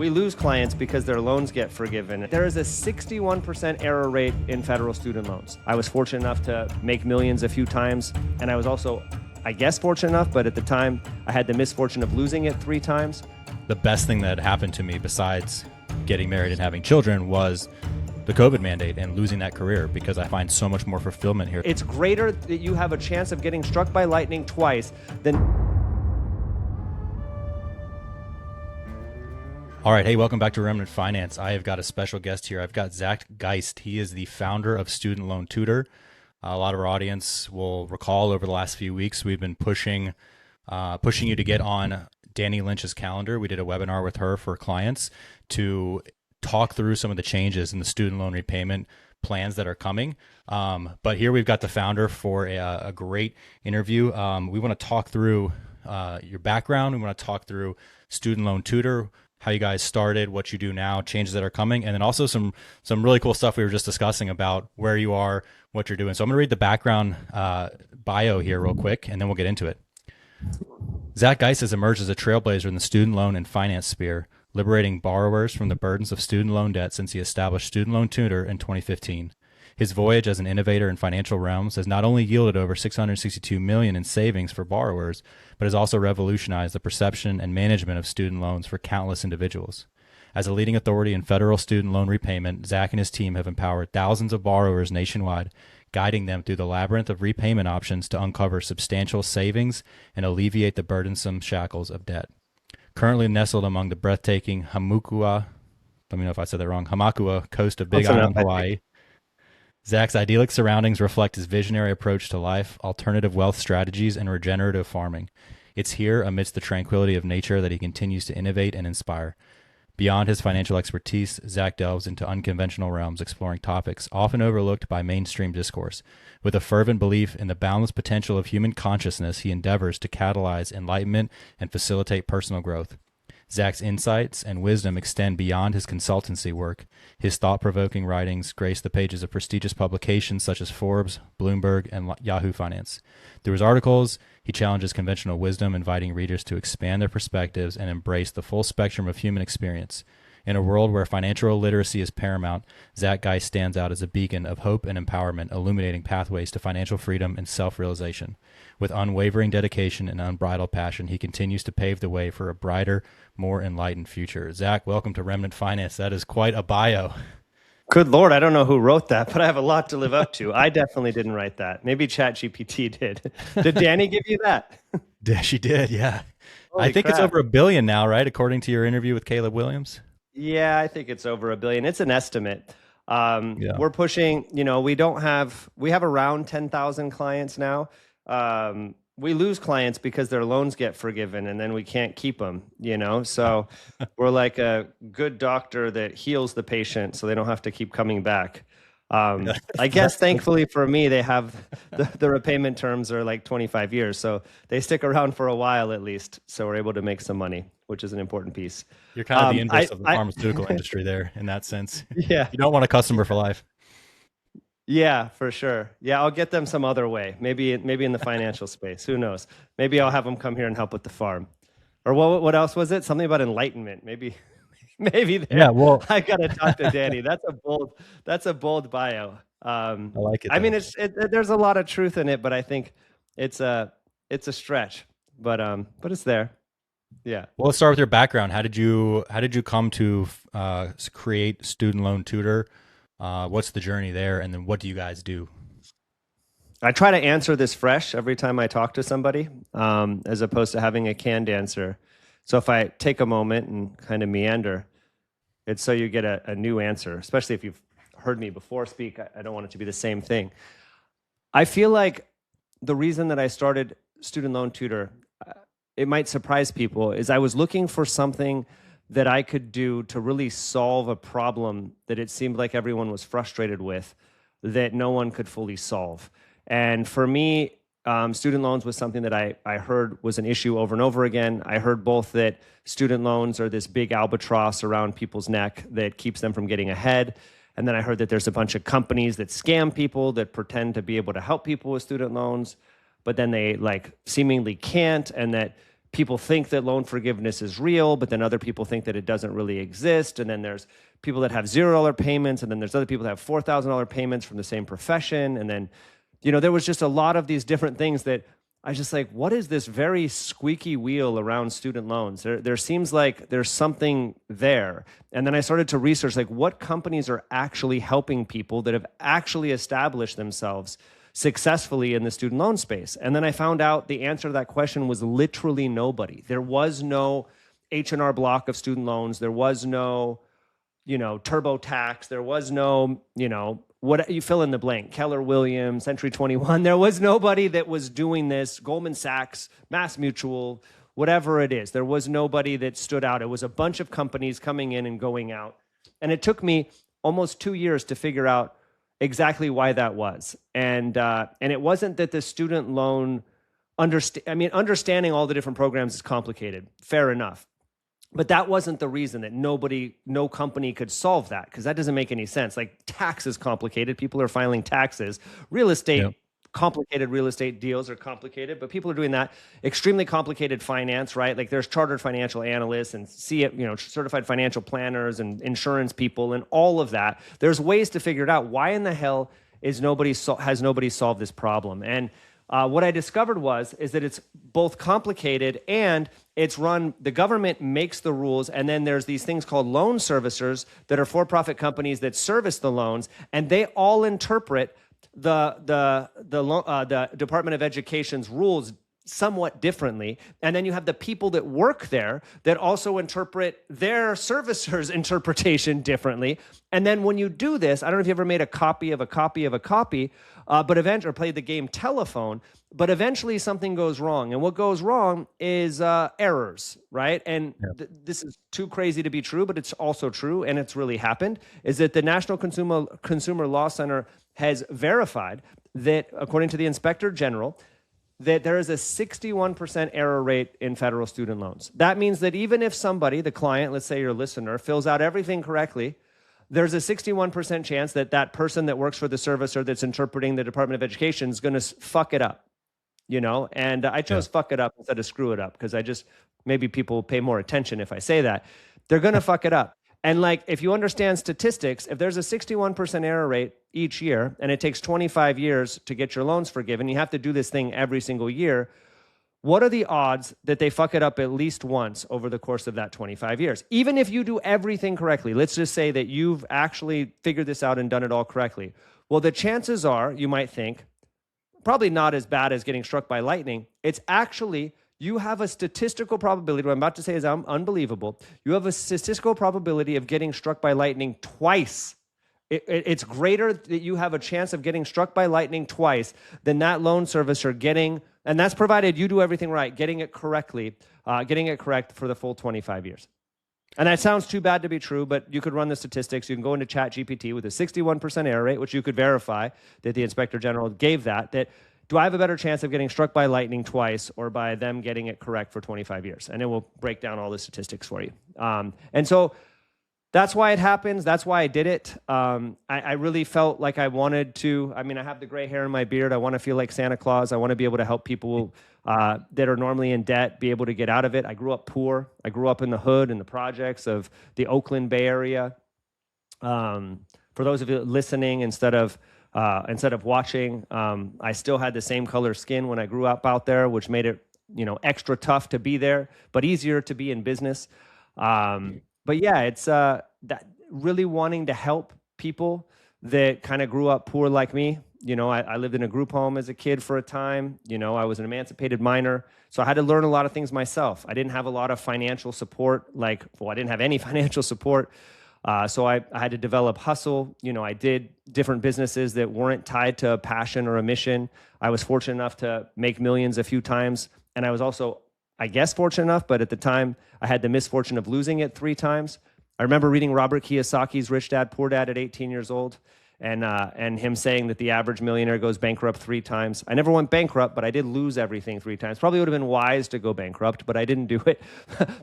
We lose clients because their loans get forgiven. There is a 61% error rate in federal student loans. I was fortunate enough to make millions a few times, and I was also, I guess, fortunate enough, but at the time, I had the misfortune of losing it 3 times. The best thing that happened to me besides getting married and having children was the COVID mandate and losing that career, because I find so much more fulfillment here. It's greater that you have a chance of getting struck by lightning twice than... All right. Hey, welcome back to Remnant Finance. I have got a special guest here. I've got Zack Geist. He is the founder of Student Loan Tutor. A lot of our audience will recall over the last few weeks, we've been pushing you to get on Danny Lynch's calendar. We did a webinar with her for clients to talk through some of the changes in the student loan repayment plans that are coming. But here we've got the founder for a great interview. We want to talk through your background. We want to talk through Student Loan Tutor, how you guys started, what you do now, changes that are coming, and then also some really cool stuff we were just discussing about where you are, what you're doing. So I'm going to read the background bio here real quick, and then we'll get into it. Zack Geist has emerged as a trailblazer in the student loan and finance sphere, liberating borrowers from the burdens of student loan debt since he established Student Loan Tutor in 2015. His voyage as an innovator in financial realms has not only yielded over $662 million in savings for borrowers, but has also revolutionized the perception and management of student loans for countless individuals. As a leading authority in federal student loan repayment, Zack and his team have empowered thousands of borrowers nationwide, guiding them through the labyrinth of repayment options to uncover substantial savings and alleviate the burdensome shackles of debt. Currently nestled among the breathtaking Hamakua coast of Big Island, Hawaii, Zack's idyllic surroundings reflect his visionary approach to life, alternative wealth strategies, and regenerative farming. It's here, amidst the tranquility of nature, that he continues to innovate and inspire. Beyond his financial expertise, Zack delves into unconventional realms, exploring topics often overlooked by mainstream discourse. With a fervent belief in the boundless potential of human consciousness, he endeavors to catalyze enlightenment and facilitate personal growth. Zack's insights and wisdom extend beyond his consultancy work. His thought-provoking writings grace the pages of prestigious publications such as Forbes, Bloomberg, and Yahoo Finance. Through his articles, he challenges conventional wisdom, inviting readers to expand their perspectives and embrace the full spectrum of human experience. In a world where financial literacy is paramount, Zack Geist stands out as a beacon of hope and empowerment, illuminating pathways to financial freedom and self-realization. With unwavering dedication and unbridled passion, he continues to pave the way for a brighter, more enlightened future. Zack, welcome to Remnant Finance. That is quite a bio. Good Lord, I don't know who wrote that, but I have a lot to live up to. I definitely didn't write that. Maybe ChatGPT did. Did Danny give you that? Yeah, she did, yeah. Holy I think crap. It's over $1 billion now, right? According to your interview with Caleb Williams. Yeah, I think it's over $1 billion. It's an estimate. Yeah. We're pushing, we have around 10,000 clients now. We lose clients because their loans get forgiven and then we can't keep them, So we're like a good doctor that heals the patient so they don't have to keep coming back. I guess thankfully for me, they have the repayment terms are like 25 years. So they stick around for a while at least. So we're able to make some money, which is an important piece. You're kind of the inverse of the pharmaceutical industry there in that sense. Yeah. You don't want a customer for life. Yeah, for sure. Yeah, I'll get them some other way. Maybe in the financial space. Who knows? Maybe I'll have them come here and help with the farm. Or what else was it? Something about enlightenment. Maybe there. Yeah, well, I gotta talk to Danny. That's a bold bio. I like it. I mean, there's a lot of truth in it, but I think it's a stretch. But it's there. Yeah. Well, let's start with your background. How did you come to create Student Loan Tutor? What's the journey there? And then what do you guys do? I try to answer this fresh every time I talk to somebody, as opposed to having a canned answer. So if I take a moment and kind of meander, it's so you get a new answer, especially if you've heard me before speak. I don't want it to be the same thing. I feel like the reason that I started Student Loan Tutor, it might surprise people, is I was looking for something that I could do to really solve a problem that it seemed like everyone was frustrated with, that no one could fully solve. And for me, student loans was something that I heard was an issue over and over again. I heard both that student loans are this big albatross around people's neck that keeps them from getting ahead. And then I heard that there's a bunch of companies that scam people, that pretend to be able to help people with student loans, but then they like seemingly can't, and that people think that loan forgiveness is real, but then other people think that it doesn't really exist. And then there's people that have $0 payments, and then there's other people that have $4,000 payments from the same profession. And then, there was just a lot of these different things that I was just like, what is this very squeaky wheel around student loans? There seems like there's something there. And then I started to research like what companies are actually helping people that have actually established themselves successfully in the student loan space. And then I found out the answer to that question was literally nobody. There was no H&R Block of student loans. There was no, TurboTax. There was no, what you fill in the blank, Keller Williams, Century 21. There was nobody that was doing this, Goldman Sachs, Mass Mutual, whatever it is. There was nobody that stood out. It was a bunch of companies coming in and going out. And it took me almost 2 years to figure out exactly why that was. And it wasn't that the student loan, understanding all the different programs is complicated, fair enough. But that wasn't the reason that no company could solve that, because that doesn't make any sense. Like tax is complicated. People are filing taxes. Real estate, yep. Complicated real estate deals are complicated, but people are doing that. Extremely complicated finance, right? Like there's chartered financial analysts and certified financial planners and insurance people and all of that. There's ways to figure it out. Why in the hell has nobody solved this problem? And what I discovered is that it's both complicated and it's run, the government makes the rules, and then there's these things called loan servicers that are for-profit companies that service the loans, and they all interpret the Department of Education's rules somewhat differently. And then you have the people that work there that also interpret their servicer's interpretation differently. And then when you do this, I don't know if you ever made a copy of a copy of a copy, but eventually, or played the game telephone, but eventually something goes wrong. And what goes wrong is errors, right? And this is too crazy to be true, but it's also true, and it's really happened, is that the National Consumer Law Center has verified that, according to the Inspector General, that there is a 61% error rate in federal student loans. That means that even if somebody, the client, let's say your listener, fills out everything correctly, there's a 61% chance that that person that works for the servicer that's interpreting the Department of Education is going to fuck it up, And I chose fuck it up instead of screw it up, because maybe people pay more attention if I say that. They're going to fuck it up. And like, if you understand statistics, if there's a 61% error rate each year, and it takes 25 years to get your loans forgiven, you have to do this thing every single year. What are the odds that they fuck it up at least once over the course of that 25 years? Even if you do everything correctly, let's just say that you've actually figured this out and done it all correctly. Well, the chances are, you might think, probably not as bad as getting struck by lightning. It's actually, you have a statistical probability, what I'm about to say is unbelievable. You have a statistical probability of getting struck by lightning twice. It's greater that you have a chance of getting struck by lightning twice than that loan servicer getting, and that's provided you do everything right, getting it correct for the full 25 years. And that sounds too bad to be true, but you could run the statistics. You can go into ChatGPT with a 61% error rate, which you could verify that the Inspector General gave that do I have a better chance of getting struck by lightning twice or by them getting it correct for 25 years? And it will break down all the statistics for you. And so that's why it happens. That's why I did it. I really felt like I wanted to. I have the gray hair in my beard. I want to feel like Santa Claus. I want to be able to help people that are normally in debt be able to get out of it. I grew up poor. I grew up in the hood, in the projects of the Oakland Bay Area. For those of you listening, instead of watching, I still had the same color skin when I grew up out there, which made it, extra tough to be there, but easier to be in business. But yeah, it's that really wanting to help people that kind of grew up poor like me. I lived in a group home as a kid for a time. I was an emancipated minor, so I had to learn a lot of things myself. I didn't have a lot of financial support. I didn't have any financial support. So I had to develop hustle. I did different businesses that weren't tied to a passion or a mission. I was fortunate enough to make millions a few times. And I was also, I guess, fortunate enough, but at the time I had the misfortune of losing it 3 times. I remember reading Robert Kiyosaki's Rich Dad, Poor Dad at 18 years old. And him saying that the average millionaire goes bankrupt 3 times. I never went bankrupt, but I did lose everything 3 times. Probably would have been wise to go bankrupt, but I didn't do it.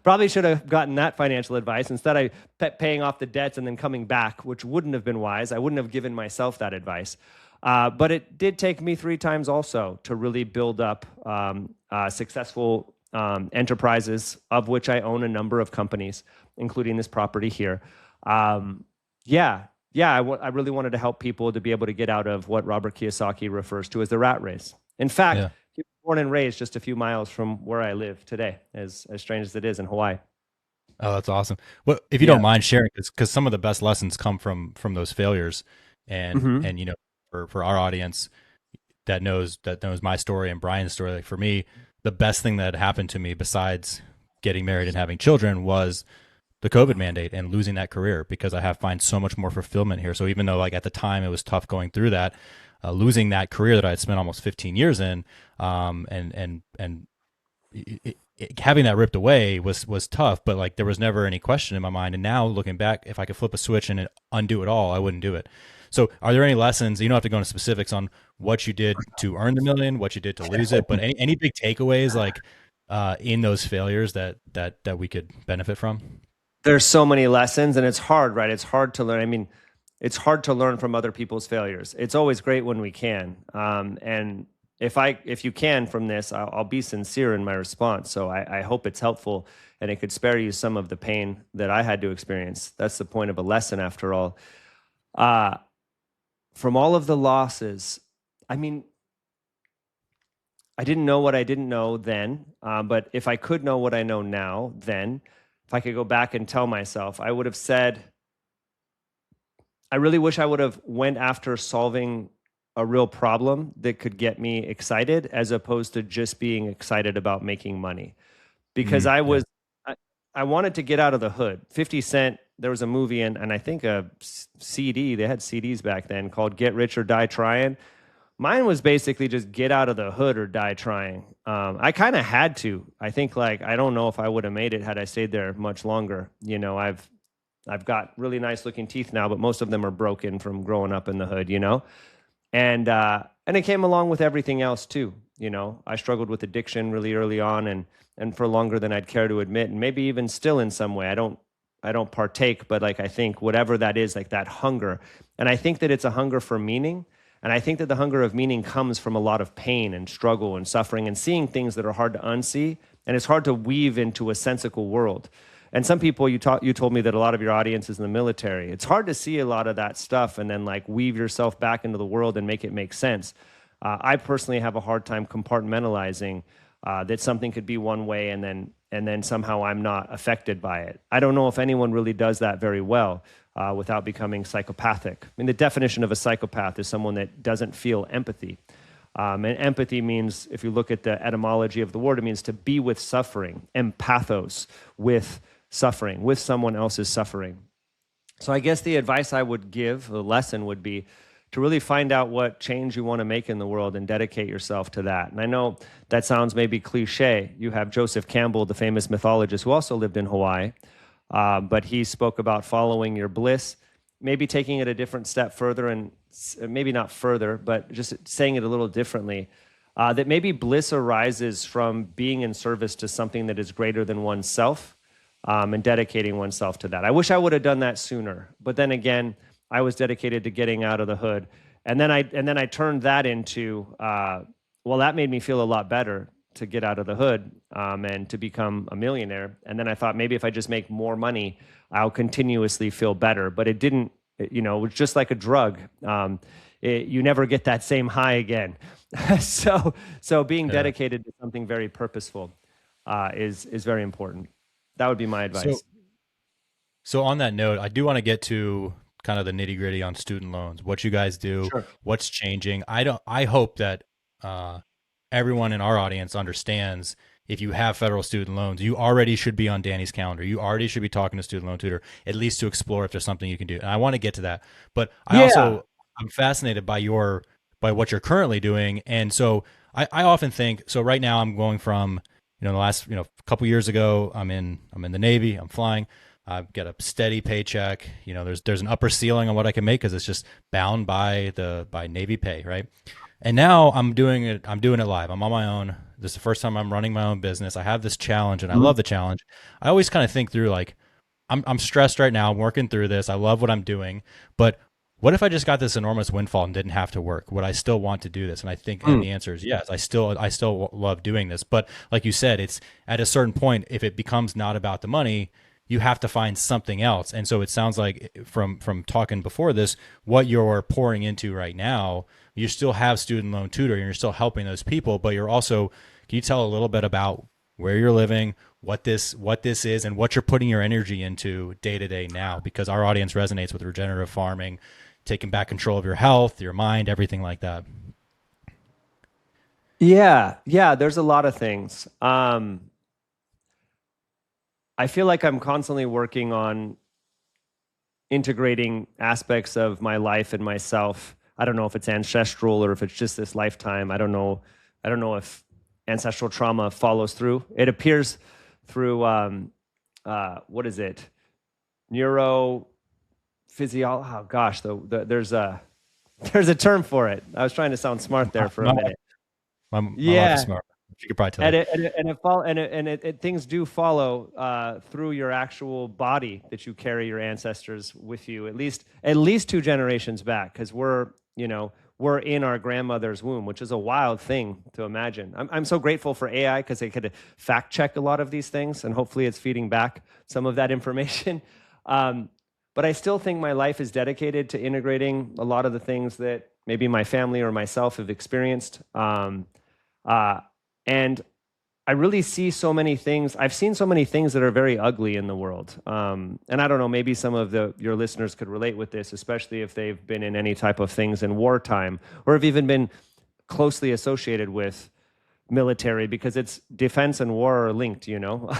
Probably should have gotten that financial advice. Instead, I kept paying off the debts and then coming back, which wouldn't have been wise. I wouldn't have given myself that advice. But it did take me 3 times also to really build up a successful enterprises, of which I own a number of companies, including this property here. Um, yeah, yeah, I really wanted to help people to be able to get out of what Robert Kiyosaki refers to as the rat race. In fact, Yeah. he was born and raised just a few miles from where I live today, as strange as it is in Hawaii. Oh, that's awesome. Well, if you don't Yeah. mind sharing, because some of the best lessons come from those failures, Hmm. and for our audience that knows my story and Brian's story, like for me, the best thing that happened to me besides getting married and having children was the COVID mandate and losing that career, because I have find so much more fulfillment here. So even though like at the time it was tough going through that, losing that career that I had spent almost 15 years in, and having that ripped away was tough, but like there was never any question in my mind. And now looking back, if I could flip a switch and undo it all, I wouldn't do it. So are there any lessons? You don't have to go into specifics on what you did to earn the million, what you did to lose it, but any big takeaways like in those failures that we could benefit from? There's so many lessons, and it's hard, right? It's hard to learn. I mean, it's hard to learn from other people's failures. It's always great when we can. And if you can from this, I'll be sincere in my response. So I hope it's helpful and it could spare you some of the pain that I had to experience. That's the point of a lesson, after all. Uh, from all of the losses, I mean, I didn't know what I didn't know then, but if I could know what I know now, then if I could go back and tell myself, I would have said, I really wish I would have went after solving a real problem that could get me excited, as opposed to just being excited about making money. Because Mm, yeah. I, I wanted to get out of the hood. 50 Cent, there was a movie and I think a CD, they had CDs back then, called Get Rich or Die Trying. Mine was basically just get out of the hood or die trying. I kind of had to. I think, like, I don't know if I would have made it had I stayed there much longer. You know, I've got really nice looking teeth now, but most of them are broken from growing up in the hood. And it came along with everything else too. I struggled with addiction really early on, and for longer than I'd care to admit, and maybe even still in some way. I don't partake, but like I think whatever that is, like that hunger, and I think that it's a hunger for meaning. And I think that the hunger of meaning comes from a lot of pain and struggle and suffering and seeing things that are hard to unsee. And it's hard to weave into a sensical world. And some people, you told me that a lot of your audience is in the military. It's hard to see a lot of that stuff and then like weave yourself back into the world and make it make sense. I personally have a hard time compartmentalizing that something could be one way and then somehow I'm not affected by it. I don't know if anyone really does that very well without becoming psychopathic. I mean, the definition of a psychopath is someone that doesn't feel empathy. And empathy means, if you look at the etymology of the word, it means to be with suffering, empathos, with suffering, with someone else's suffering. So I guess the advice I would give, the lesson would be to really find out what change you want to make in the world and dedicate yourself to that. And I know that sounds maybe cliche. You have Joseph Campbell, the famous mythologist, who also lived in Hawaii, but he spoke about following your bliss, maybe taking it a different step further, and maybe not further, but just saying it a little differently. That maybe bliss arises from being in service to something that is greater than oneself, and dedicating oneself to that. I wish I would have done that sooner, but then again, I was dedicated to getting out of the hood, and then I turned that into well, that made me feel a lot better to get out of the hood, and to become a millionaire. And then I thought, maybe if I just make more money, I'll continuously feel better. But it didn't. It was just like a drug. You never get that same high again. So being Yeah. dedicated to something very purposeful is very important. That would be my So advice. so on that note, I do want to get to kind of the nitty gritty on student loans, what you guys do, Sure. what's changing. I hope that uh, everyone in our audience understands, if you have federal student loans, you already should be on Danny's calendar. You already should be talking to Student Loan Tutor, at least to explore if there's something you can do. And I want to get to that. But Yeah. I'm fascinated by by what you're currently doing. And so I often think, so right now I'm going from, the last, couple years ago, I'm in the Navy, I'm flying. I've got a steady paycheck. There's an upper ceiling on what I can make because it's just bound by Navy pay, right? And now I'm doing it live. I'm on my own. This is the first time I'm running my own business. I have this challenge and I Mhm. love the challenge. I always kind of think through, like, I'm stressed right now. I'm working through this. I love what I'm doing, but what if I just got this enormous windfall and didn't have to work? Would I still want to do this? And I think, and Mm. the answer is yes. I still love doing this. But like you said, it's at a certain point, if it becomes not about the money, you have to find something else. And so it sounds like from talking before this, what you're pouring into right now, you still have student loan tutor, and you're still helping those people, but you're also, can you tell a little bit about where you're living, what this is, and what you're putting your energy into day to day now? Because our audience resonates with regenerative farming, taking back control of your health, your mind, everything like that. Yeah, yeah, there's a lot of things. I feel like I'm constantly working on integrating aspects of my life and myself. I don't know if it's ancestral or if it's just this lifetime. I don't know. I don't know if ancestral trauma follows through. It appears through what is it? Neurophysiology. Oh gosh, there's a there's a term for it. I was trying to sound smart there for a My, minute. my wife is Yeah, smart. She could probably tell you. and things do follow through your actual body, that you carry your ancestors with you at least two generations back, because we're in our grandmother's womb, which is a wild thing to imagine. I'm so grateful for AI because they could fact check a lot of these things, and hopefully it's feeding back some of that information. Um, but I still think my life is dedicated to integrating a lot of the things that maybe my family or myself have experienced. Uh, and I really see so many things. I've seen so many things that are very ugly in the world. And I don't know, maybe some of your listeners could relate with this, especially if they've been in any type of things in wartime, or have even been closely associated with military, because it's defense and war are linked, you know.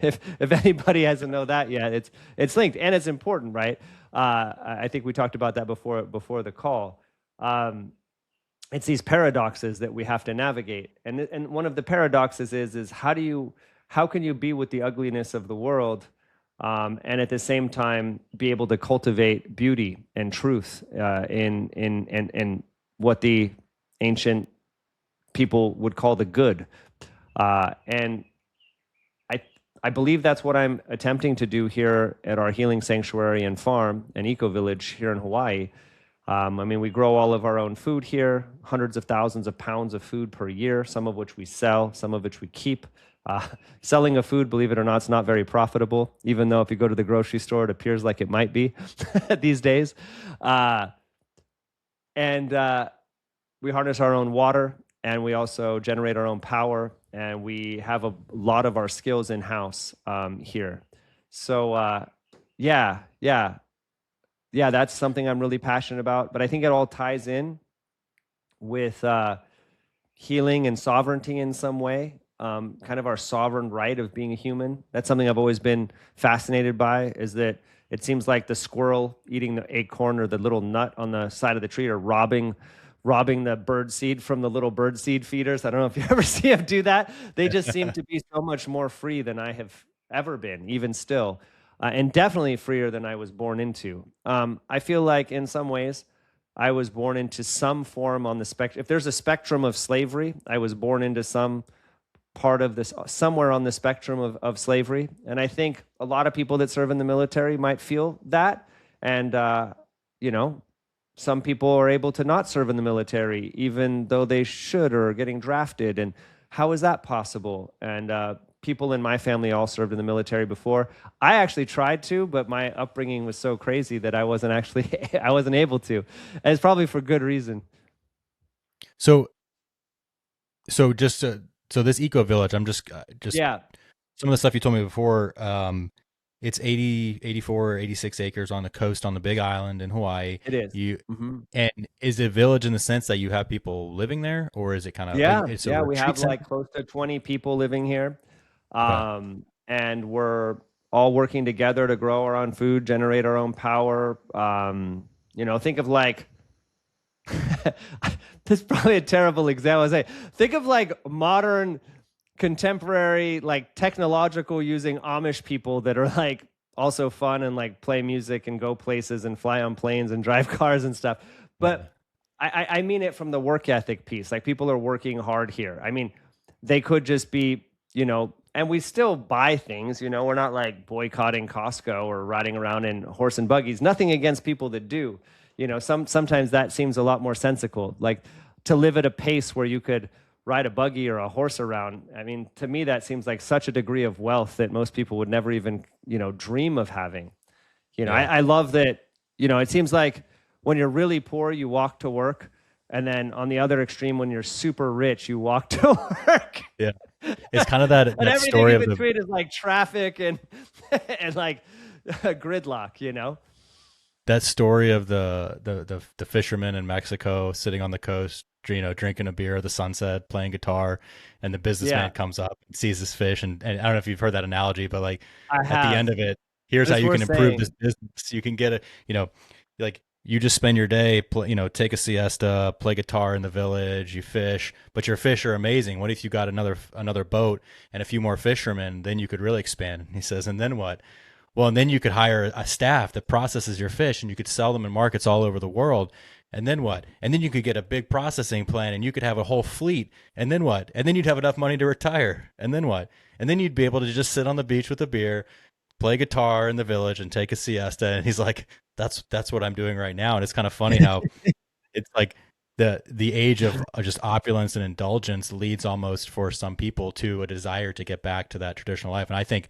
If anybody hasn't know that yet, it's linked, and it's important, right? I think we talked about that before the call. It's these paradoxes that we have to navigate, and one of the paradoxes is how can you be with the ugliness of the world, and at the same time be able to cultivate beauty and truth in what the ancient people would call the good. And I believe that's what I'm attempting to do here at our healing sanctuary and farm and eco village here in Hawaii. I mean, we grow all of our own food here, hundreds of thousands of pounds of food per year, some of which we sell, some of which we keep. Uh, Selling a food, believe it or not, is not very profitable, even though if you go to the grocery store, it appears like it might be these days. And we harness our own water, and we also generate our own power, and we have a lot of our skills in house here. So, yeah, yeah, yeah, that's something I'm really passionate about. But I think it all ties in with healing and sovereignty in some way, kind of our sovereign right of being a human. That's something I've always been fascinated by, is that it seems like the squirrel eating the acorn or the little nut on the side of the tree, or robbing the bird seed from the little bird seed feeders. I don't know if you ever see them do that. They just seem to be so much more free than I have ever been, even still, and definitely freer than I was born into. I feel like in some ways, I was born into some form on the spectrum. If there's a spectrum of slavery, I was born into some part of this, somewhere on the spectrum of slavery. And I think a lot of people that serve in the military might feel that. And, you know, some people are able to not serve in the military, even though they should, or are getting drafted. And how is that possible? And people in my family all served in the military before. I actually tried to, but my upbringing was so crazy that I wasn't actually I wasn't able to. And it's probably for good reason. So, so this eco village, I'm just Yeah, some of the stuff you told me before. It's 80, 84, 86 acres on the coast on the Big Island in Hawaii. it is. You Hmm. and is it a village in the sense that you have people living there, or is it kind of Yeah, it's a yeah, we retreat have center? like close to 20 people living here. Okay. And we're all working together to grow our own food, generate our own power. Think of like this is probably a terrible example. I say, think of like modern, contemporary, like technological using Amish people that are like also fun and like play music and go places and fly on planes and drive cars and stuff. Yeah. But I mean it from the work ethic piece. Like, people are working hard here. I mean, they could just be, and we still buy things, you know, we're not like boycotting Costco or riding around in horse and buggies. Nothing against people that do. You know, sometimes that seems a lot more sensical. Like to live at a pace where you could ride a buggy or a horse around. I mean, to me that seems like such a degree of wealth that most people would never even, you know, dream of having. You know, Yeah. I love that, you know, it seems like when you're really poor, you walk to work. And then on the other extreme, when you're super rich, you walk to work. Yeah. It's kind of that And that everything story in of the between is like traffic and and like gridlock, you know? that story of the fisherman in Mexico sitting on the coast, you know, drinking a beer at the sunset, playing guitar, and the businessman Yeah, comes up and sees his fish, and I don't know if you've heard that analogy, but like I at the end have. of it, here's But how it's you worth can improve this saying. business. You can get a, you know, like you just spend your day, you know, take a siesta, play guitar in the village, you fish, but your fish are amazing. What if you got another boat and a few more fishermen? Then you could really expand. And he says, and then what? Well, and then you could hire a staff that processes your fish and you could sell them in markets all over the world. And then what? And then you could get a big processing plant and you could have a whole fleet. And then what? And then you'd have enough money to retire. And then what? And then you'd be able to just sit on the beach with a beer, play guitar in the village and take a siesta. And he's like, that's what I'm doing right now. And it's kind of funny how it's like the age of just opulence and indulgence leads almost for some people to a desire to get back to that traditional life. And I think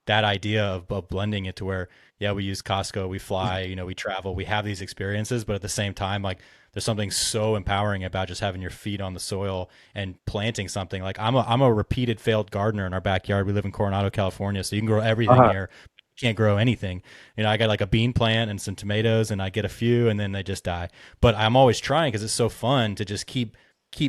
that idea of blending it to where, yeah, we use Costco, we fly, you know, we travel, we have these experiences, but at the same time, like there's something so empowering about just having your feet on the soil and planting something. Like I'm a repeated failed gardener in our backyard. We live in Coronado, California, so you can grow everything Uh-huh. here. You can't grow anything. You know, I got like a bean plant and some tomatoes, and I get a few, and then they just die. But I'm always trying because it's so fun to just keep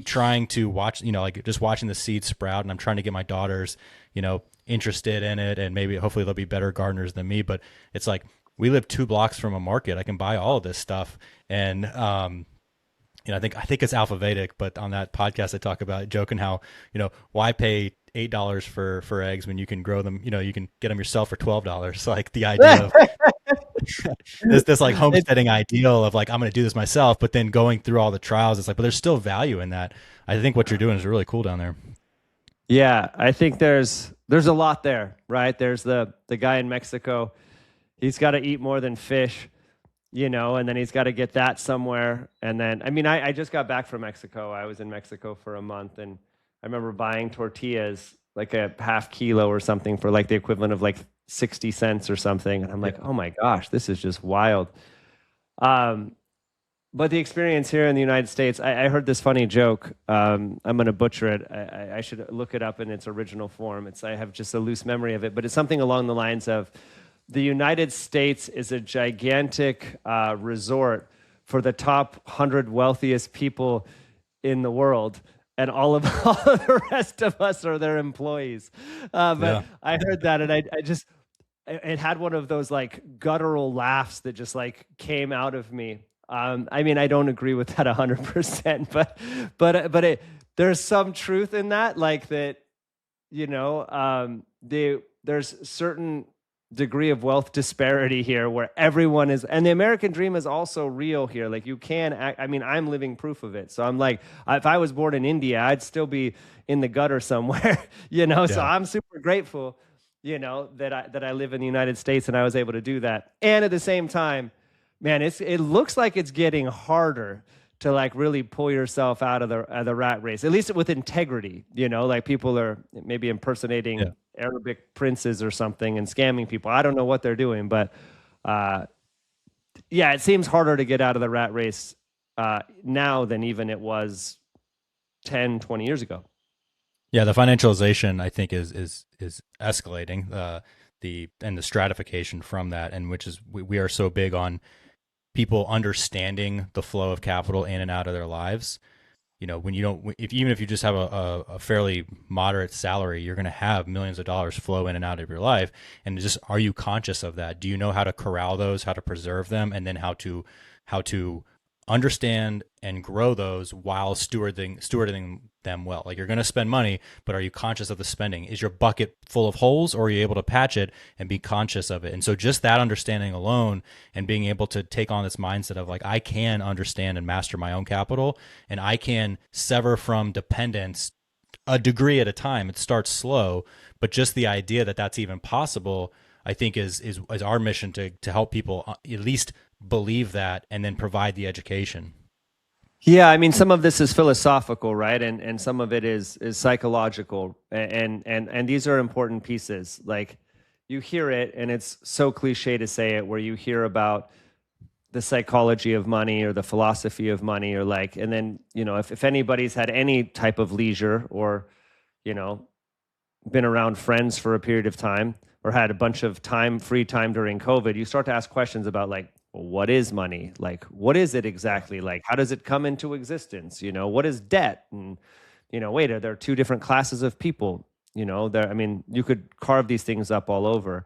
trying to watch. You know, like just watching the seeds sprout, and I'm trying to get my daughters, you know, interested in it, and maybe hopefully they'll be better gardeners than me. But it's like we live 2 blocks from a market. I can buy all of this stuff, and you know, I think it's alpha Vedic, but on that podcast I talk about joking how, you know, why pay $8 for eggs when you can grow them, you know, you can get them yourself for $12. Like the idea of this like It, homesteading ideal of like I'm going to do this myself, but then going through all the trials, it's like, but there's still value in that. I think what you're doing is really cool down there. yeah, I think there's a lot there, right? There's the guy in Mexico. He's got to eat more than fish, you know, and then he's got to get that somewhere. And then, I mean, I just got back from Mexico. I was in Mexico for a month, and I remember buying tortillas, like a half kilo or something, for like the equivalent of like 60 cents or something. And I'm like, Yeah. oh my gosh, this is just wild. Um, but the experience here in the United States, I heard this funny joke. I'm going to butcher it. I should look it up in its original form. I have just a loose memory of it, but it's something along the lines of the United States is a gigantic resort for the top 100 wealthiest people in the world. And all of, all of the rest of us are their employees. But Yeah. I heard that, and I just, it had one of those like guttural laughs that just like came out of me. I mean, I don't agree with that 100%, but there's some truth in that, like that, you know, there's certain degree of wealth disparity here where everyone is, and the American dream is also real here. Like you can act, I mean, I'm living proof of it. So I'm like, if I was born in India, I'd still be in the gutter somewhere, you know. So Yeah. I'm super grateful, you know, that I live in the United States and I was able to do that. And at the same time, man, it looks like it's getting harder to like really pull yourself out of the rat race, at least with integrity. You know, like people are maybe Yeah. impersonating Arabic princes or something and scamming people. I don't know what they're doing, but uh, yeah, it seems harder to get out of the rat race now than even it was 10, 20 years ago. Yeah, the financialization I think is escalating, the stratification from that, and which is we are so big on people understanding the flow of capital in and out of their lives. You know, when you don't, if even if you just have a fairly moderate salary, you're going to have millions of dollars flow in and out of your life. And just, are you conscious of that? Do you know how to corral those, how to preserve them, and then how to understand and grow those while stewarding them well? Like, you're going to spend money, but are you conscious of the spending? Is your bucket full of holes, or are you able to patch it and be conscious of it? And so just that understanding alone, and being able to take on this mindset of like, I can understand and master my own capital, and I can sever from dependence a degree at a time. It starts slow, but just the idea that that's even possible, I think is our mission to help people at least believe that and then provide the education. Yeah, I mean, some of this is philosophical, right? And some of it is psychological. And these are important pieces. Like you hear it, and it's so cliche to say it, where you hear about the psychology of money or the philosophy of money, or like, and then, if anybody's had any type of leisure, or, you know, been around friends for a period of time, or had a bunch of free time during COVID, you start to ask questions about, like, well, what is money? Like, what is it exactly? Like, how does it come into existence? What is debt? And, wait, are there two different classes of people? I mean, you could carve these things up all over.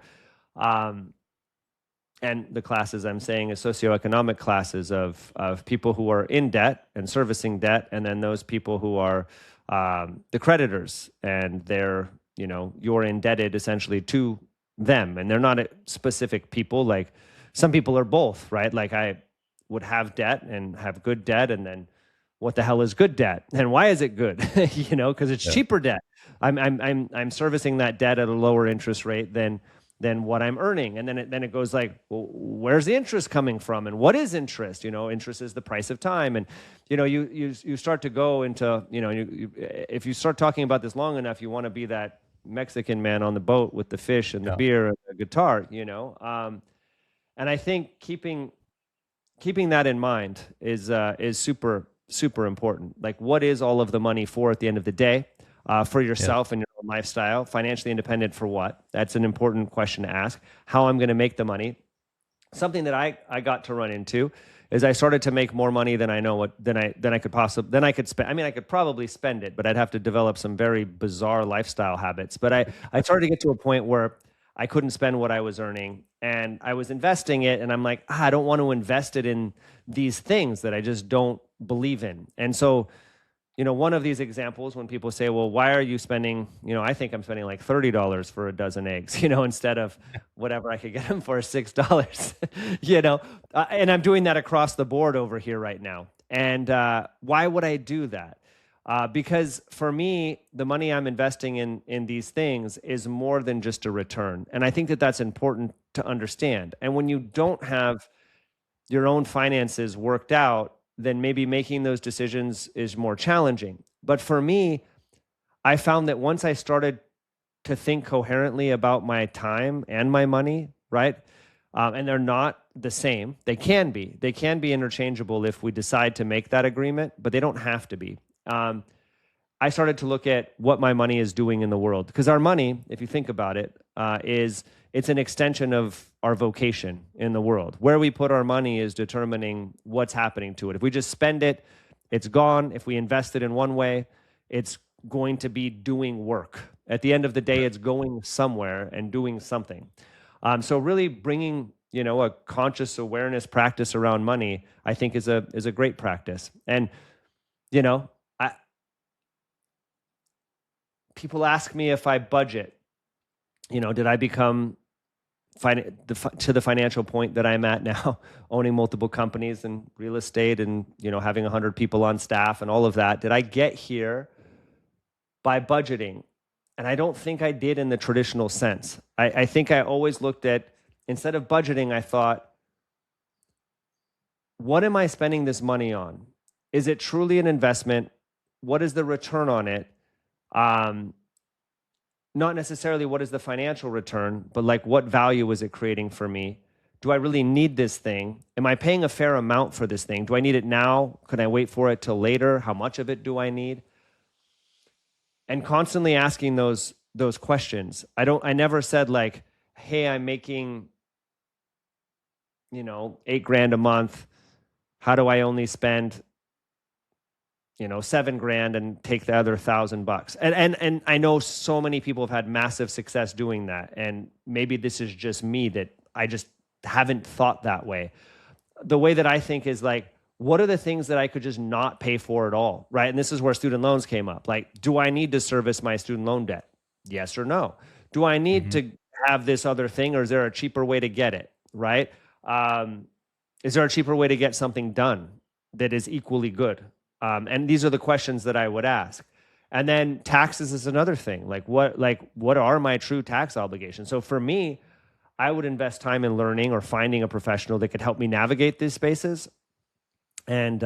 Um, and the classes I'm saying is socioeconomic classes of people who are in debt and servicing debt, and then those people who are the creditors, and you're indebted essentially to them, and they're not specific people. Like some people are both, right? Like I would have debt and have good debt, and then what the hell is good debt, and why is it good? Because it's cheaper debt. I'm servicing that debt at a lower interest rate than what I'm earning. And then it goes like, well, where's the interest coming from? And what is interest? Interest is the price of time. And, you start to go into, if you start talking about this long enough, you want to be that Mexican man on the boat with the fish and the beer and the guitar. And I think keeping that in mind is super, super important. Like, what is all of the money for at the end of the day? For yourself and your own lifestyle, financially independent for what? That's an important question to ask. How I'm going to make the money. Something that I got to run into is I started to make more money than I could spend. I mean, I could probably spend it, but I'd have to develop some very bizarre lifestyle habits. But I started to get to a point where I couldn't spend what I was earning, and I was investing it, and I'm like, I don't want to invest it in these things that I just don't believe in. And so, one of these examples, when people say, well, why are you spending, I think I'm spending like $30 for a dozen eggs, instead of whatever I could get them for $6, and I'm doing that across the board over here right now. And why would I do that? Because for me, the money I'm investing in these things is more than just a return. And I think that that's important to understand. And when you don't have your own finances worked out, then maybe making those decisions is more challenging. But for me, I found that once I started to think coherently about my time and my money, right? And they're not the same. They can be. They can be interchangeable if we decide to make that agreement, but they don't have to be. I started to look at what my money is doing in the world, because our money, if you think about it, it's an extension of our vocation in the world. Where we put our money is determining what's happening to it. If we just spend it, it's gone. If we invest it in one way, it's going to be doing work. At the end of the day, it's going somewhere and doing something. So really bringing, a conscious awareness practice around money, I think is a great practice. And, people ask me if I budget. Did I become to the financial point that I'm at now, owning multiple companies and real estate, and having 100 people on staff and all of that? Did I get here by budgeting? And I don't think I did in the traditional sense. I think I always looked at, instead of budgeting, I thought, what am I spending this money on? Is it truly an investment? What is the return on it? Not necessarily what is the financial return, but like, what value is it creating for me? Do I really need this thing? Am I paying a fair amount for this thing? Do I need it now? Can I wait for it till later? How much of it do I need? And constantly asking those questions. I never said like, hey, I'm making, $8,000 a month. How do I only spend $7,000 and take the other $1,000? And I know so many people have had massive success doing that. And maybe this is just me, that I just haven't thought that way. The way that I think is like, what are the things that I could just not pay for at all, right? And this is where student loans came up. Like, do I need to service my student loan debt? Yes or no? Do I need to have this other thing, or is there a cheaper way to get it, right? Is there a cheaper way to get something done that is equally good? And these are the questions that I would ask. And then taxes is another thing. What are my true tax obligations? So for me, I would invest time in learning or finding a professional that could help me navigate these spaces. And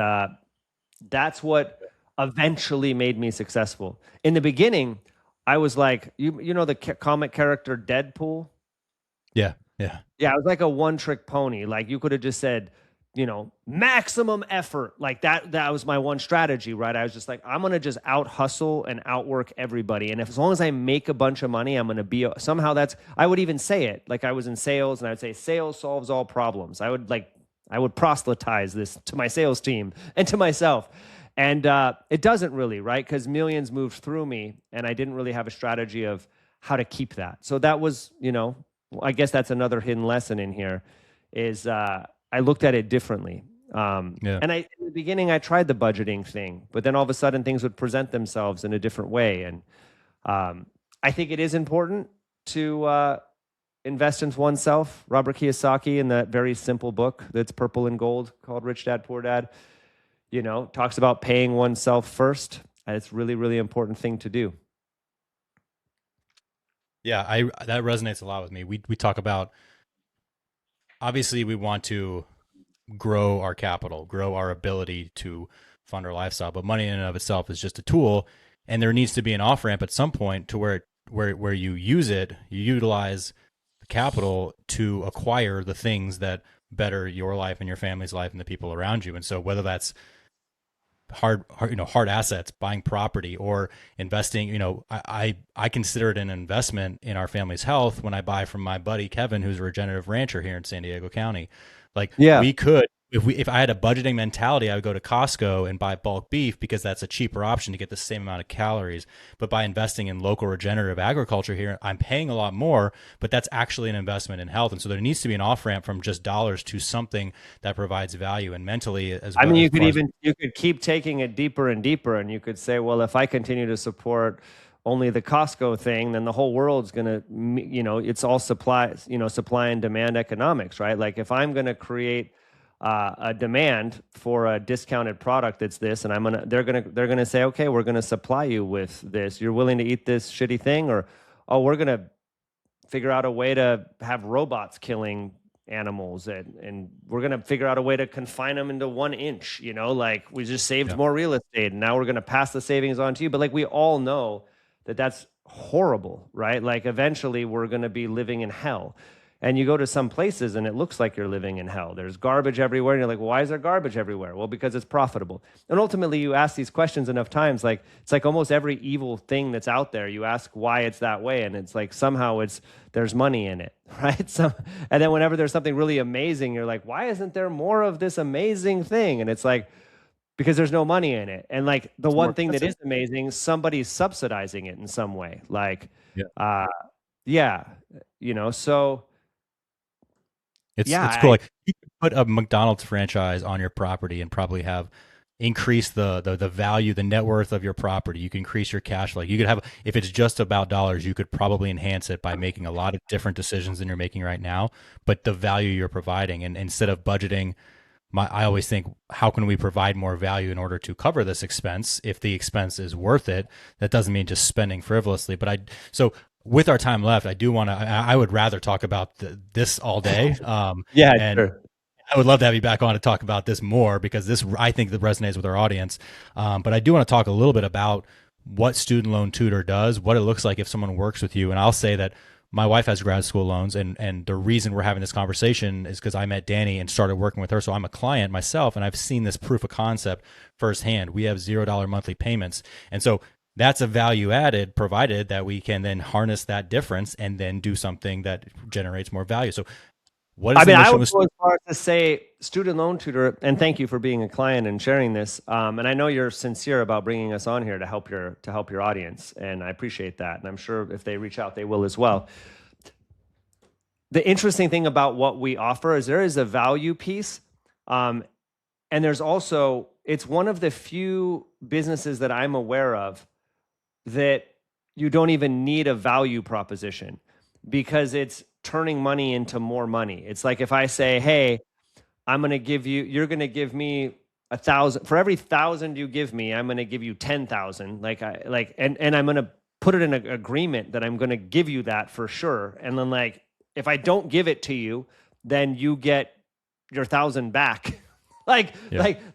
that's what eventually made me successful. In the beginning, I was like, you know the comic character Deadpool? Yeah. Yeah. Yeah, I was like a one trick pony. Like you could have just said, maximum effort. Like that was my one strategy, right? I was just like, I'm gonna just out hustle and outwork everybody. And if as long as I make a bunch of money, I'm gonna be somehow that's I would even say it. Like I was in sales and I would say sales solves all problems. I would proselytize this to my sales team and to myself. And it doesn't really, right? Because millions moved through me and I didn't really have a strategy of how to keep that. So that was, I guess that's another hidden lesson in here is I looked at it differently. Yeah. And in the beginning, I tried the budgeting thing, but then all of a sudden things would present themselves in a different way. And I think it is important to invest in oneself. Robert Kiyosaki, in that very simple book that's purple and gold called Rich Dad, Poor Dad, talks about paying oneself first. And it's really, really important thing to do. Yeah, I that resonates a lot with me. We talk about, obviously we want to grow our capital, grow our ability to fund our lifestyle, but money in and of itself is just a tool, and there needs to be an off ramp at some point to where you use it, you utilize the capital to acquire the things that better your life and your family's life and the people around you. And so whether that's hard assets, buying property, or investing. I consider it an investment in our family's health when I buy from my buddy Kevin, who's a regenerative rancher here in San Diego County. Like Yeah. we could, if I had a budgeting mentality, I would go to Costco and buy bulk beef because that's a cheaper option to get the same amount of calories. But by investing in local regenerative agriculture here, I'm paying a lot more, but that's actually an investment in health. And so there needs to be an off ramp from just dollars to something that provides value, and mentally as I well. mean, you could keep taking it deeper and deeper, and you could say, well, if I continue to support only the Costco thing, then the whole world's gonna, it's all supply and demand economics, right? Like if I'm gonna create a demand for a discounted product that's this, and they're gonna say, okay, we're gonna supply you with this. You're willing to eat this shitty thing, or oh, we're gonna figure out a way to have robots killing animals, and we're going to figure out a way to confine them into 1 inch, like we just saved more real estate and now we're going to pass the savings on to you. But like we all know that that's horrible, right? Like eventually we're going to be living in hell. And you go to some places and it looks like you're living in hell. There's garbage everywhere. And you're like, well, why is there garbage everywhere? Well, because it's profitable. And ultimately, you ask these questions enough times, like it's like almost every evil thing that's out there, you ask why it's that way. And it's like somehow there's money in it, right? And then whenever there's something really amazing, you're like, why isn't there more of this amazing thing? And it's like, because there's no money in it. And like the one thing that is amazing, somebody's subsidizing it in some way. Like, yeah, so. It's cool. Like you could put a McDonald's franchise on your property and probably have increase the value, the net worth of your property. You can increase your cash flow. You could have, if it's just about dollars, you could probably enhance it by making a lot of different decisions than you're making right now. But the value you're providing, and instead of budgeting, I always think, how can we provide more value in order to cover this expense? If the expense is worth it, that doesn't mean just spending frivolously. So with our time left, I would rather talk about this all day. Yeah, and sure. I would love to have you back on to talk about this more, because this, I think, that resonates with our audience. But I do want to talk a little bit about what Student Loan Tutor does, what it looks like if someone works with you. And I'll say that my wife has grad school loans, and the reason we're having this conversation is because I met Danny and started working with her. So I'm a client myself, and I've seen this proof of concept firsthand. We have $0 monthly payments. And so that's a value added, provided that we can then harness that difference and then do something that generates more value. So what is I would go as far as to say Student Loan Tutor, and thank you for being a client and sharing this. And I know you're sincere about bringing us on here to help your audience, and I appreciate that. And I'm sure if they reach out, they will as well. The interesting thing about what we offer is there is a value piece, and there's also, it's one of the few businesses that I'm aware of that you don't even need a value proposition, because it's turning money into more money. It's like if I say, hey, you're going to give me 1,000 for every 1,000 you give me, I'm going to give you 10,000. And I'm going to put it in an agreement that I'm going to give you that for sure. And then like, if I don't give it to you, then you get your 1,000 back. Like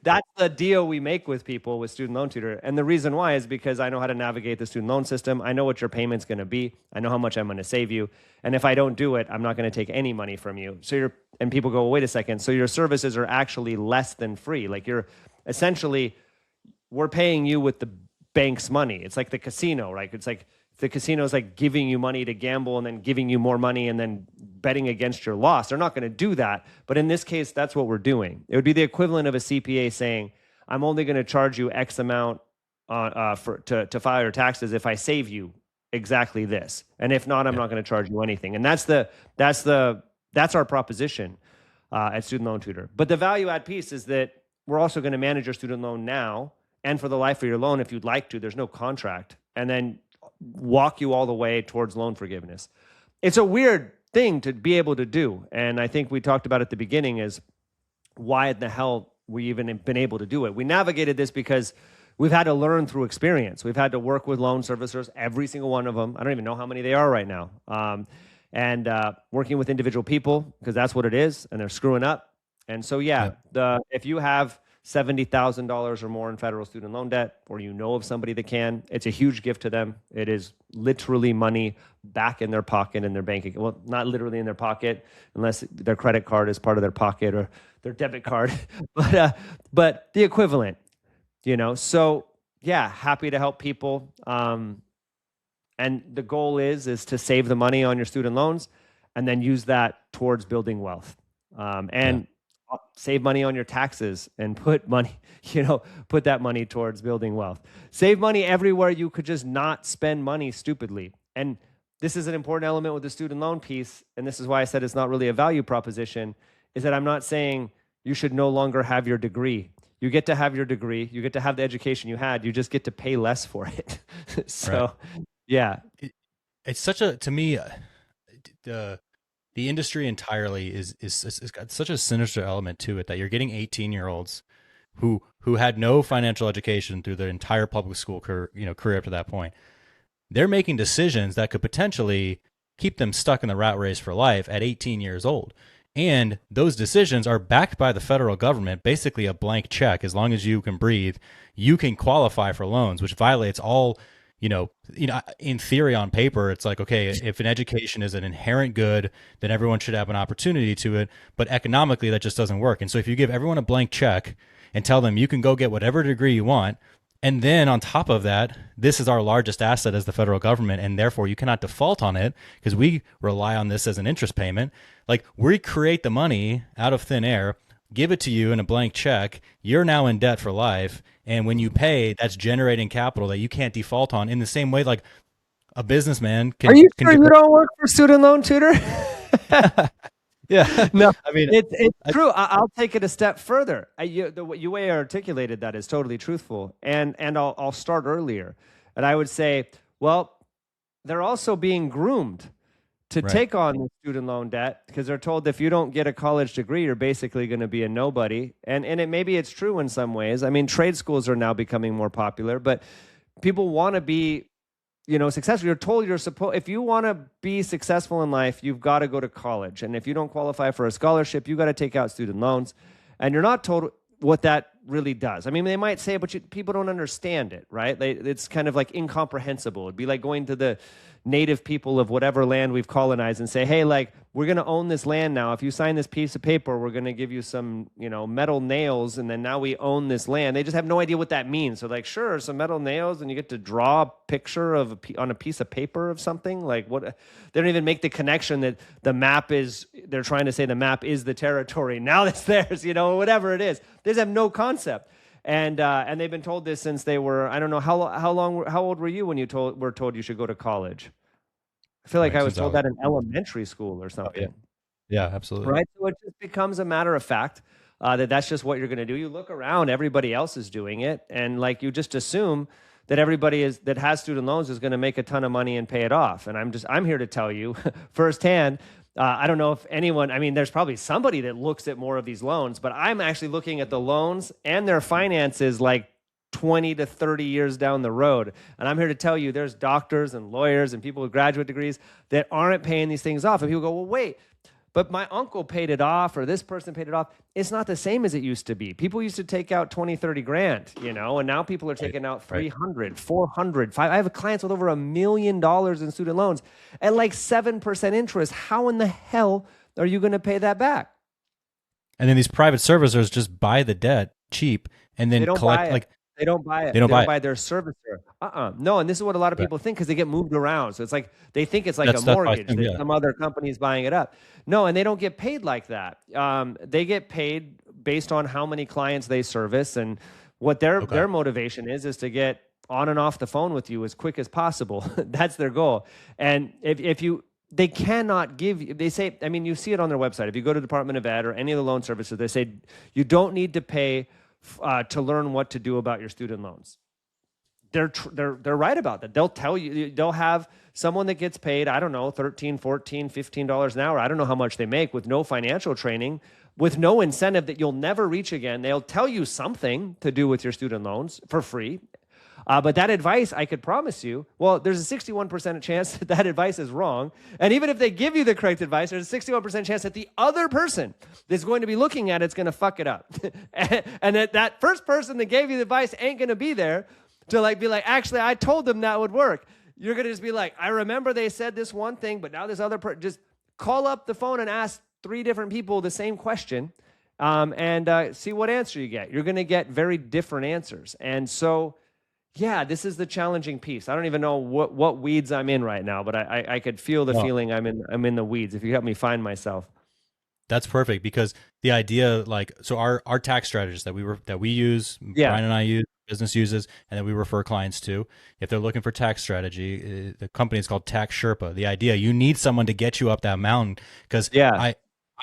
that's the deal we make with people with Student Loan Tutor. And the reason why is because I know how to navigate the student loan system. I know what your payment's going to be. I know how much I'm going to save you. And if I don't do it, I'm not going to take any money from you. And people go, well, wait a second. So your services are actually less than free. Like you're essentially, we're paying you with the bank's money. It's like the casino, right? It's like the casino is like giving you money to gamble and then giving you more money and then betting against your loss. They're not going to do that. But in this case, that's what we're doing. It would be the equivalent of a CPA saying, I'm only going to charge you X amount to file your taxes if I save you exactly this. And if not, I'm not going to charge you anything. And that's our proposition at Student Loan Tutor. But the value add piece is that we're also going to manage your student loan now and for the life of your loan if you'd like to. There's no contract. And then walk you all the way towards loan forgiveness. It's a weird thing to be able to do. And I think we talked about at the beginning is why in the hell we even been able to do it. We navigated this because we've had to learn through experience. We've had to work with loan servicers, every single one of them. I don't even know how many they are right now. And working with individual people because that's what it is. And they're screwing up. And so, if you have $70,000 or more in federal student loan debt, or you know of somebody that can, it's a huge gift to them. It is literally money back in their pocket in their bank account. Well, not literally in their pocket, unless their credit card is part of their pocket or their debit card, but the equivalent, So happy to help people. And the goal is to save the money on your student loans and then use that towards building wealth. Save money on your taxes and put that money towards building wealth. Save money everywhere you could just not spend money stupidly. And this is an important element with the student loan piece. And this is why I said it's not really a value proposition, is that I'm not saying you should no longer have your degree. You get to have your degree. You get to have the education you had. You just get to pay less for it. It's such a, to me, the industry entirely is got such a sinister element to it that you're getting 18-year-olds who had no financial education through their entire public school career up to that point. They're making decisions that could potentially keep them stuck in the rat race for life at 18 years old. And those decisions are backed by the federal government, basically a blank check. As long as you can breathe, you can qualify for loans, which violates all in theory on paper, it's like, okay, if an education is an inherent good, then everyone should have an opportunity to it. But economically, that just doesn't work. And so if you give everyone a blank check and tell them you can go get whatever degree you want, and then on top of that, this is our largest asset as the federal government, and therefore you cannot default on it because we rely on this as an interest payment. Like, we create the money out of thin air, give it to you in a blank check, you're now in debt for life. And when you pay, that's generating capital that you can't default on in the same way like a businessman can. Are you sure you don't work for Student Loan Tutor? Yeah. No, I mean, it's true. I'll take it a step further. The way I articulated that is totally truthful. And I'll start earlier. And I would say, well, they're also being groomed to take on the student loan debt because they're told if you don't get a college degree, you're basically going to be a nobody. And maybe it's true in some ways. I mean, trade schools are now becoming more popular, but people want to be, successful. You're told if you want to be successful in life, you've got to go to college. And if you don't qualify for a scholarship, you got to take out student loans. And you're not told what that really does. I mean, they might say, but people don't understand it, right? It's kind of like incomprehensible. It'd be like going to the native people of whatever land we've colonized and say, hey, like, we're going to own this land now. If you sign this piece of paper, we're going to give you some, metal nails, and then now we own this land. They just have no idea what that means. So like, sure, some metal nails, and you get to draw a picture on a piece of paper of something. Like, what? They don't even make the connection that they're trying to say the map is the territory. Now that's theirs, whatever it is. They just have no concept. And they've been told this since they were, I don't know, how old were you when were told you should go to college? I feel like I was told that in elementary school or something. Oh, yeah, absolutely. Right? So it just becomes a matter of fact that's just what you're going to do. You look around, everybody else is doing it. And like, you just assume that everybody that has student loans is going to make a ton of money and pay it off. And I'm here to tell you firsthand, I don't know if anyone, I mean, there's probably somebody that looks at more of these loans, but I'm actually looking at the loans and their finances like 20 to 30 years down the road. And I'm here to tell you there's doctors and lawyers and people with graduate degrees that aren't paying these things off. And people go, well, wait, but my uncle paid it off or this person paid it off. It's not the same as it used to be. People used to take out 20, 30 grand, you know, and now people are taking out 300, 400, 5. I have clients with over $1 million in student loans at like 7% interest. How in the hell are you going to pay that back? And then these private servicers just buy the debt cheap and They then don't buy collect it. like They don't buy it. they don't They buy don't it. buy their servicer. No, and this is what a lot of Right. people think because they get moved around. So it's like they think it's like a That's what I mortgage assumed, that yeah. some other company's buying it up. No, and they don't get paid like that. They get paid based on how many clients they service and what their motivation is to get on and off the phone with you as quick as possible. That's their goal. And if you they cannot give you, they say, I mean, you see it on their website. If you go to Department of Ed or any of the loan services, they say you don't need to pay to learn what to do about your student loans. They're right about that. They'll tell you, they'll have someone that gets paid, I don't know, $13, $14, $15 an hour. I don't know how much they make with no financial training, with no incentive that you'll never reach again. They'll tell you something to do with your student loans for free. But that advice, I could promise you, well, there's a 61% chance that that advice is wrong. And even if they give you the correct advice, there's a 61% chance that the other person that's going to be looking at it's going to fuck it up. And that first person that gave you the advice ain't going to be there to like be like, actually, I told them that would work. You're going to just be like, I remember they said this one thing, but now this other person, just call up the phone and ask 3 different people the same question and see what answer you get. You're going to get very different answers. And so, yeah, this is the challenging piece. I don't even know what weeds I'm in right now, but I could feel the feeling I'm in the weeds. If you help me find myself. That's perfect because the idea, like, so our tax strategists that we use, Brian and I use, business uses, and that we refer clients to, if they're looking for tax strategy, the company is called Tax Sherpa. The idea, you need someone to get you up that mountain because I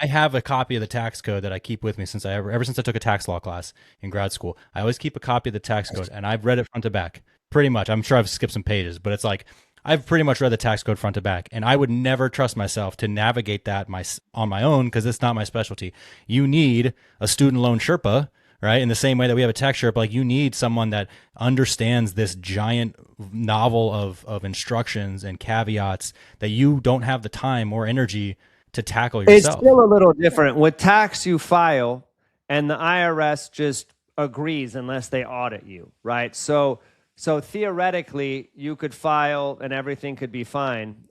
have a copy of the tax code that I keep with me since ever since I took a tax law class in grad school. I always keep a copy of the tax code, and I've read it front to back pretty much. I'm sure I've skipped some pages, but it's like I've pretty much read the tax code front to back, and I would never trust myself to navigate that on my own because it's not my specialty. You need a student loan Sherpa, right? In the same way that we have a tax Sherpa, like you need someone that understands this giant novel of instructions and caveats that you don't have the time or energy to tackle yourself. It's still a little different. With tax, you file, and the IRS just agrees unless they audit you, right? So theoretically, you could file and everything could be fine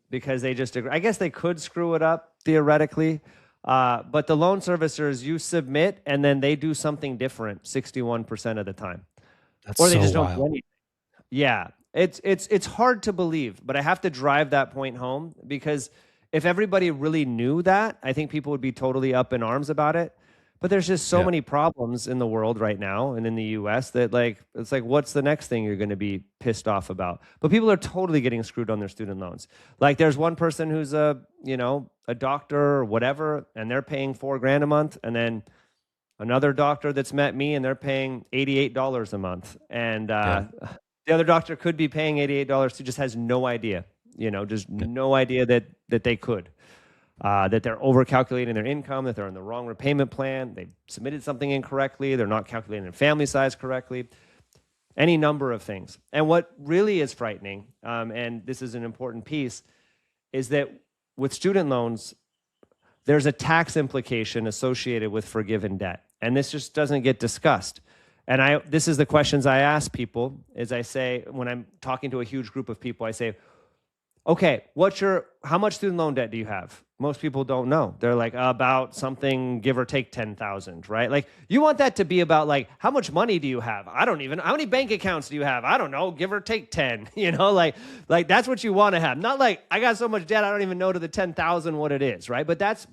because they just agree. I guess they could screw it up theoretically, but the loan servicers, you submit and then they do something different 61% of the time. That's or they so just don't wild. do anything. Yeah, it's hard to believe, but I have to drive that point home because if everybody really knew that, I think people would be totally up in arms about it. But there's just so many problems in the world right now and in the US that it's like, what's the next thing you're going to be pissed off about? But people are totally getting screwed on their student loans. Like there's one person who's a doctor or whatever, and they're paying $4,000 a month. And then another doctor that's met me and they're paying $88 a month. And the other doctor could be paying $88 too, just has no idea. Just no idea that they could, that they're overcalculating their income, that they're in the wrong repayment plan, they submitted something incorrectly, they're not calculating their family size correctly, any number of things. And what really is frightening, and this is an important piece, is that with student loans, there's a tax implication associated with forgiven debt. And this just doesn't get discussed. And this is the questions I ask people, is I say, when I'm talking to a huge group of people, I say, okay, how much student loan debt do you have? Most people don't know. They're like, about something, give or take 10,000, right? Like, you want that to be about like, how much money do you have? I don't even, how many bank accounts do you have? I don't know, give or take 10, like that's what you want to have. Not like, I got so much debt, I don't even know to the 10,000 what it is, right? But that's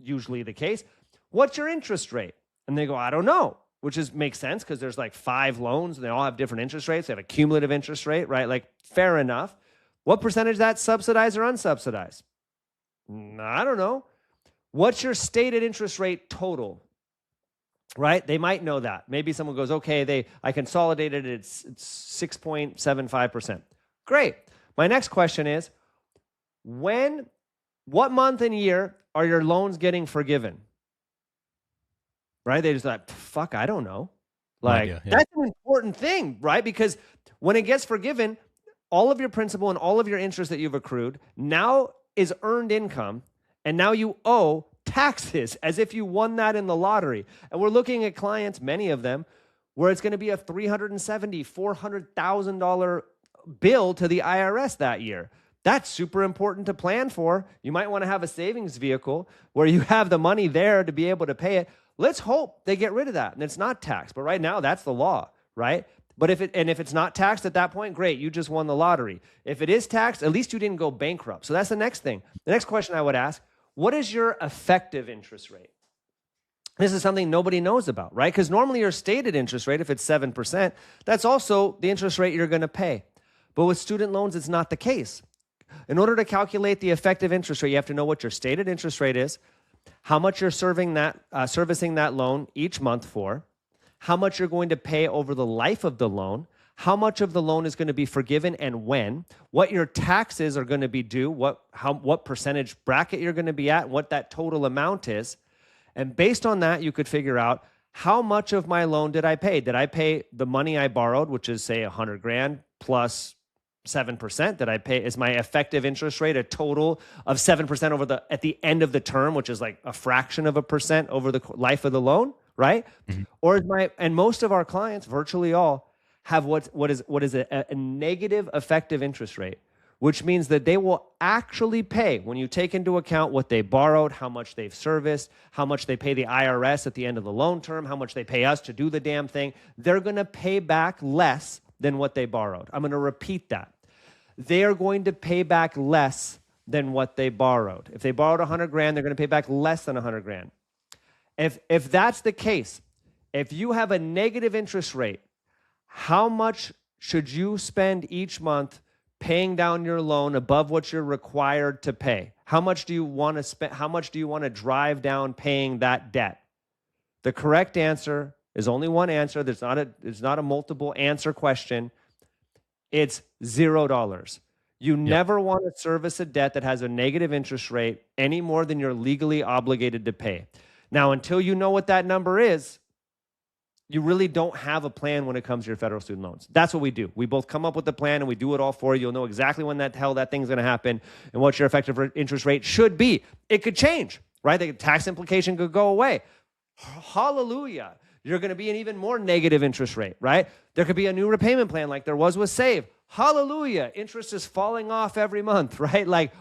usually the case. What's your interest rate? And they go, I don't know, which makes sense because there's like 5 loans and they all have different interest rates. They have a cumulative interest rate, right? Like, fair enough. What percentage is that subsidized or unsubsidized? I don't know. What's your stated interest rate total? Right? They might know that. Maybe someone goes, okay, I consolidated it, it's 6.75%. Great. My next question is, when What month and year are your loans getting forgiven? Right? They just like, fuck, I don't know. No Like, idea. Yeah. that's an important thing, right? Because when it gets forgiven, all of your principal and all of your interest that you've accrued now is earned income. And now you owe taxes as if you won that in the lottery. And we're looking at clients, many of them, where it's going to be a $370,000, $400,000 bill to the IRS that year. That's super important to plan for. You might want to have a savings vehicle where you have the money there to be able to pay it. Let's hope they get rid of that and it's not taxed. But right now, that's the law, right? But if it's not taxed at that point, great, you just won the lottery. If it is taxed, at least you didn't go bankrupt. So that's the next thing. The next question I would ask, what is your effective interest rate? This is something nobody knows about, right? Because normally your stated interest rate, if it's 7%, that's also the interest rate you're going to pay. But with student loans, it's not the case. In order to calculate the effective interest rate, you have to know what your stated interest rate is, how much you're servicing that loan each month for, how much you're going to pay over the life of the loan, how much of the loan is going to be forgiven and when, what your taxes are going to be due, what percentage bracket you're going to be at, what that total amount is. And based on that, you could figure out how much of my loan did I pay? Did I pay the money I borrowed, which is say $100,000 plus 7%? Did I pay? Is my effective interest rate a total of 7% at the end of the term, which is like a fraction of a percent over the life of the loan, right? Mm-hmm. Or is and most of our clients, virtually all, have what is a negative effective interest rate, which means that they will actually pay, when you take into account what they borrowed, how much they've serviced, how much they pay the IRS at the end of the loan term, how much they pay us to do the damn thing, they're going to pay back less than what they borrowed. I'm going to repeat that. They are going to pay back less than what they borrowed. If they borrowed $100,000, they're going to pay back less than $100,000. If that's the case, if you have a negative interest rate, how much should you spend each month paying down your loan above what you're required to pay? How much do you want to spend? How much do you want to drive down paying that debt? The correct answer is only one answer. There's not a multiple answer question. It's $0. You never want to service a debt that has a negative interest rate any more than you're legally obligated to pay. Now, until you know what that number is, you really don't have a plan when it comes to your federal student loans. That's what we do. We both come up with a plan and we do it all for you. You'll know exactly when that thing's going to happen and what your effective interest rate should be. It could change, right? The tax implication could go away. Hallelujah. You're going to be an even more negative interest rate, right? There could be a new repayment plan like there was with Save. Hallelujah. Interest is falling off every month, right? Like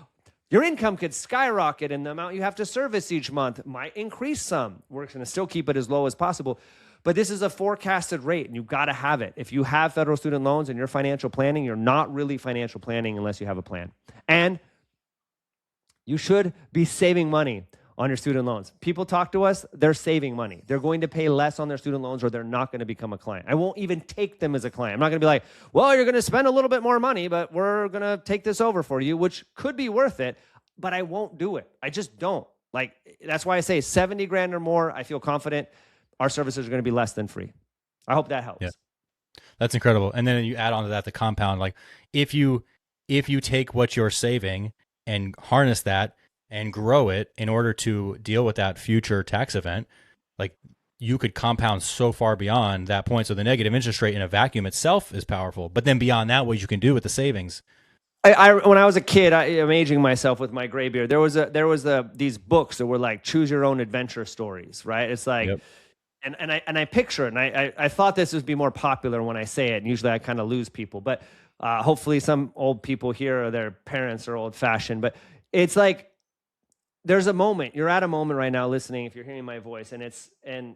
your income could skyrocket and the amount you have to service each month might increase some. We're going to still keep it as low as possible. But this is a forecasted rate, and you've got to have it. If you have federal student loans and you're financial planning, you're not really financial planning unless you have a plan. And you should be saving money on your student loans. People talk to us, they're saving money. They're going to pay less on their student loans or they're not going to become a client. I won't even take them as a client. I'm not going to be like, well, you're going to spend a little bit more money, but we're going to take this over for you, which could be worth it, but I won't do it. I just don't. Like, that's why I say $70,000 or more, I feel confident our services are going to be less than free. I hope that helps. Yeah. That's incredible. And then you add on to that the compound. Like if you take what you're saving and harness that and grow it in order to deal with that future tax event, like you could compound so far beyond that point. So the negative interest rate in a vacuum itself is powerful. But then beyond that, what you can do with the savings. When I was a kid, I'm aging myself with my gray beard. There was these books that were like choose your own adventure stories, right? It's like. Yep. And I picture it, and I thought this would be more popular when I say it, and usually I kind of lose people, but hopefully some old people here or their parents are old-fashioned, but it's like there's a moment, you're at a moment right now listening, if you're hearing my voice, and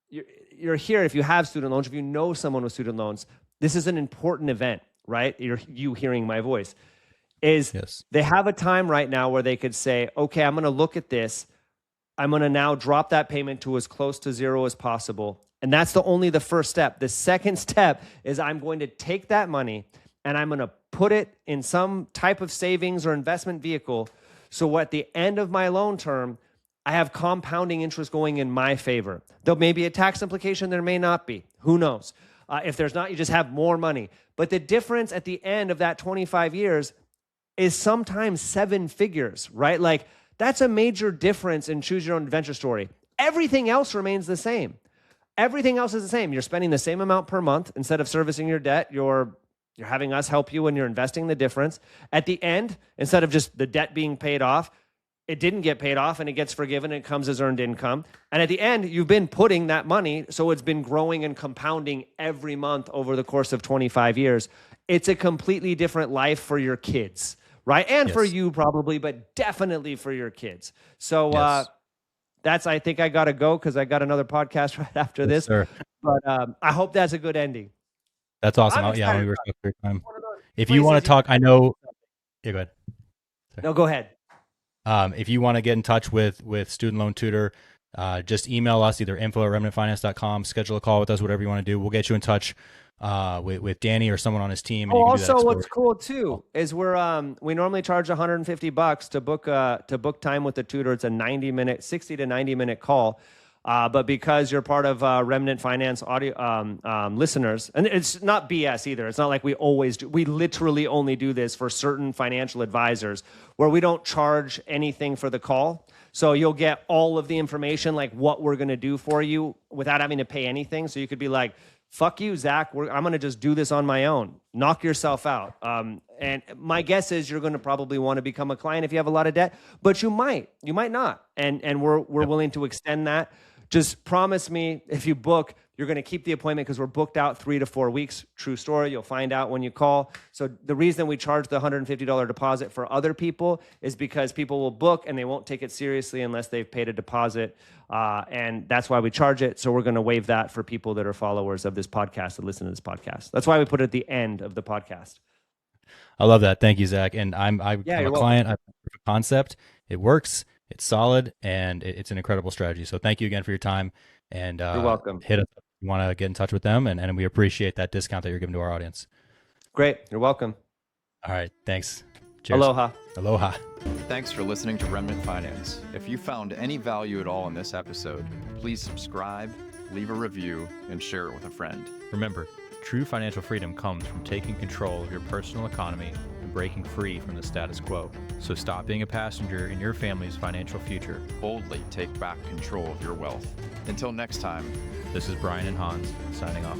you're here, if you have student loans, if you know someone with student loans, this is an important event, right? You hearing my voice, They have a time right now where they could say, okay, I'm going to look at this, I'm going to now drop that payment to as close to zero as possible. And that's only the first step. The second step is I'm going to take that money and I'm going to put it in some type of savings or investment vehicle. So at the end of my loan term, I have compounding interest going in my favor. There may be a tax implication. There may not be. Who knows? If there's not, you just have more money. But the difference at the end of that 25 years is sometimes 7 figures, right? Like that's a major difference in choose your own adventure story. Everything else remains the same. Everything else is the same. You're spending the same amount per month. Instead of servicing your debt, you're having us help you and you're investing the difference. At the end, instead of just the debt being paid off, it didn't get paid off and it gets forgiven and it comes as earned income. And at the end, you've been putting that money, so it's been growing and compounding every month over the course of 25 years. It's a completely different life for your kids, right? And for you probably, but definitely for your kids. So I think I got to go because I got another podcast right after this. Sir. But I hope that's a good ending. That's awesome. We respect your time. If you want to talk, I know. Yeah, go ahead. Sorry. No, go ahead. If you want to get in touch with Student Loan Tutor, just email us, either info@remnantfinance.com, schedule a call with us, whatever you want to do. We'll get you in touch with Danny or someone on his team. And also, what's cool too is we normally charge $150 to book time with the tutor. It's a 60 to 90 minute call. But because you're part of Remnant Finance audio listeners, and it's not BS either. It's not like we always do. We literally only do this for certain financial advisors where we don't charge anything for the call. So you'll get all of the information, like what we're going to do for you without having to pay anything. So you could be like, fuck you, Zach. I'm going to just do this on my own. Knock yourself out. And my guess is you're going to probably want to become a client if you have a lot of debt, but you might not. And we're willing to extend that. Just promise me if you book, you're going to keep the appointment because we're booked out 3 to 4 weeks. True story. You'll find out when you call. So the reason we charge the $150 deposit for other people is because people will book and they won't take it seriously unless they've paid a deposit. And that's why we charge it. So we're going to waive that for people that are followers of this podcast that listen to this podcast. That's why we put it at the end of the podcast. I love that. Thank you, Zach. And I'm a client. I have a concept. It works. It's solid, and it's an incredible strategy. So thank you again for your time. And you're welcome. Hit us if you want to get in touch with them, and we appreciate that discount that you're giving to our audience. Great. You're welcome. All right. Thanks. Cheers. Aloha. Aloha. Thanks for listening to Remnant Finance. If you found any value at all in this episode, please subscribe, leave a review, and share it with a friend. Remember, true financial freedom comes from taking control of your personal economy and breaking free from the status quo. So stop being a passenger in your family's financial future. Boldly take back control of your wealth. Until next time, this is Brian and Hans signing off.